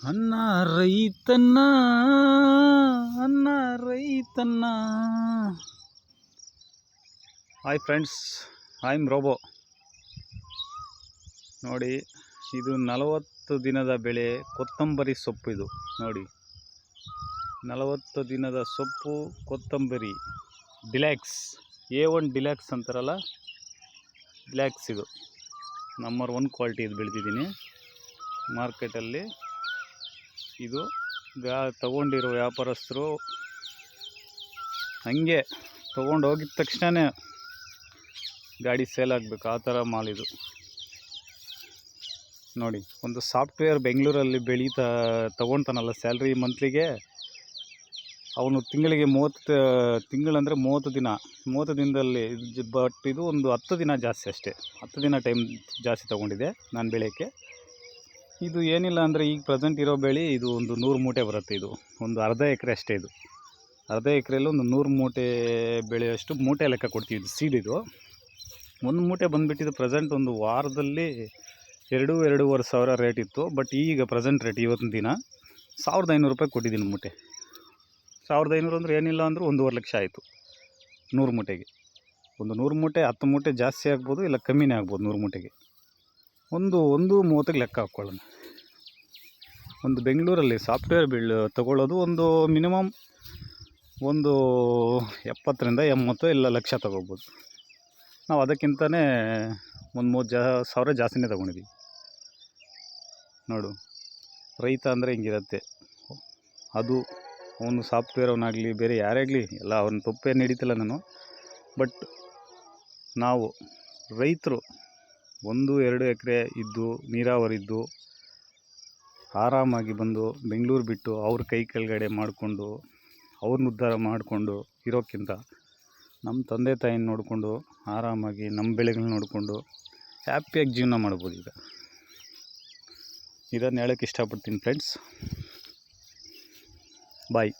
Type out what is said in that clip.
ಅನ್ನ ರೈತನ್ನ ಅನ್ನ ರೈತನ್ನ. Hi friends, I am Robo. ನೋಡಿ, ಇದು 40 ದಿನದ ಬೆಳೆ ಕೊತ್ತಂಬರಿ ಸೊಪ್ಪು. ಇದು ನೋಡಿ, 40 ದಿನದ ಸೊಪ್ಪು ಕೊತ್ತಂಬರಿ ಡಿಲ್ಯಾಕ್ಸ್, A1 ಡಿಲ್ಯಾಕ್ಸ್ ಅಂತಾರಲ್ಲ, ಡಿಲ್ಯಾಕ್ಸ್. ಇದು ನಂಬರ್ 1 ಕ್ವಾಲಿಟಿ. ಇದು ಬೆಳೆದಿದ್ದೀನಿ ಮಾರ್ಕೆಟಲ್ಲಿ. ಇದು ತಗೊಂಡಿರೋ ವ್ಯಾಪಾರಸ್ಥರು ಹಾಗೆ ತೊಗೊಂಡು ಹೋಗಿದ ತಕ್ಷಣ ಗಾಡಿ ಸೇಲ್ ಆಗಬೇಕು, ಆ ಥರ ಮಾಲ್ ಇದು. ನೋಡಿ, ಒಂದು ಸಾಫ್ಟ್ವೇರ್ ಬೆಂಗಳೂರಲ್ಲಿ ತೊಗೊಳ್ತಾನಲ್ಲ ಸ್ಯಾಲ್ರಿ ಮಂತ್ಲಿಗೆ, ಅವನು ತಿಂಗಳಿಗೆ 30 ದಿನ, 30 ದಿನದಲ್ಲಿ. ಬಟ್ ಇದು ಒಂದು 10 ದಿನ ಜಾಸ್ತಿ ಅಷ್ಟೇ, 10 ದಿನ ಟೈಮ್ ಜಾಸ್ತಿ ತೊಗೊಂಡಿದೆ ನಾನು ಬೆಳೆಯೋಕ್ಕೆ. ಇದು ಏನಿಲ್ಲ ಅಂದರೆ ಈಗ ಪ್ರೆಸೆಂಟ್ ಇರೋ ಬೆಳೆ ಇದು ಒಂದು 100 ಮೂಟೆ ಬರುತ್ತೆ. ಇದು ಒಂದು ಅರ್ಧ ಎಕರೆ ಅಷ್ಟೇ. ಇದು ಅರ್ಧ ಎಕರೆಯಲ್ಲಿ ಒಂದು 100 ಮೂಟೆ ಬೆಳೆಯಷ್ಟು ಮೂಟೆ ಲೆಕ್ಕ ಕೊಡ್ತೀವಿ. ಇದು ಸೀಡ್. ಇದು ಒಂದು ಮೂಟೆ ಬಂದುಬಿಟ್ಟಿದ್ದು ಪ್ರೆಸೆಂಟ್ ಒಂದು ವಾರದಲ್ಲಿ 2-2.5 ಸಾವಿರ ರೇಟ್ ಇತ್ತು. ಬಟ್ ಈಗ ಪ್ರೆಸೆಂಟ್ ರೇಟ್ ಇವತ್ತಿನ ದಿನ 1500 ರೂಪಾಯಿ ಕೊಟ್ಟಿದ್ದೀನಿ ಮೂಟೆ. 1500 ಅಂದರೆ ಏನಿಲ್ಲ ಅಂದರೂ 1.5 ಲಕ್ಷ ಆಯಿತು 100 ಮೂಟೆಗೆ. ಒಂದು 100 ಮೂಟೆ 10 ಮೂಟೆ ಜಾಸ್ತಿ ಆಗ್ಬೋದು, ಇಲ್ಲ ಕಮ್ಮಿನೇ ಆಗ್ಬೋದು. 100 ಮೂಟೆಗೆ ಒಂದು 30ಗೆ ಲೆಕ್ಕ ಹಾಕ್ಕೊಳ್ಳೋಣ. ಒಂದು ಬೆಂಗಳೂರಲ್ಲಿ ಸಾಫ್ಟ್ವೇರ್ ತೊಗೊಳ್ಳೋದು ಒಂದು ಮಿನಿಮಮ್ ಒಂದು 70-80 ಇಲ್ಲ ಲಕ್ಷ ತೊಗೋಬೋದು. ನಾವು ಅದಕ್ಕಿಂತಲೇ ಒಂದು 30,000 ಜಾಸ್ತಿನೇ ತೊಗೊಂಡಿದ್ದೀವಿ. ನೋಡು, ರೈತ ಅಂದರೆ ಹಿಂಗಿರುತ್ತೆ. ಅದು ಅವನು ಸಾಫ್ಟ್ವೇರ್ ಅವನಾಗಲಿ, ಬೇರೆ ಯಾರೇ ಆಗಲಿ, ಎಲ್ಲ ಅವನ ತಪ್ಪೇನು ಹಿಡಿತಿಲ್ಲ ನಾನು. ಬಟ್ ನಾವು ರೈತರು 1-2 ಎಕರೆ ಇದ್ದು, ನೀರಾವರಿದ್ದು, ಆರಾಮಾಗಿ ಬಂದು ಬೆಂಗಳೂರು ಬಿಟ್ಟು ಅವ್ರ ಕೈ ಕೆಳಗಡೆ ಮಾಡಿಕೊಂಡು, ಅವ್ರನ್ನ ಉದ್ಧಾರ ಮಾಡಿಕೊಂಡು ಇರೋಕ್ಕಿಂತ ನಮ್ಮ ತಂದೆ ತಾಯಿನ ನೋಡಿಕೊಂಡು ಆರಾಮಾಗಿ ನಮ್ಮ ಬೆಳೆಗಳನ್ನ ನೋಡಿಕೊಂಡು ಹ್ಯಾಪಿಯಾಗಿ ಜೀವನ ಮಾಡ್ಬೋದು. ಇದನ್ನು ಹೇಳೋಕ್ಕೆ ಇಷ್ಟಪಡ್ತೀನಿ ಫ್ರೆಂಡ್ಸ್. ಬಾಯ್.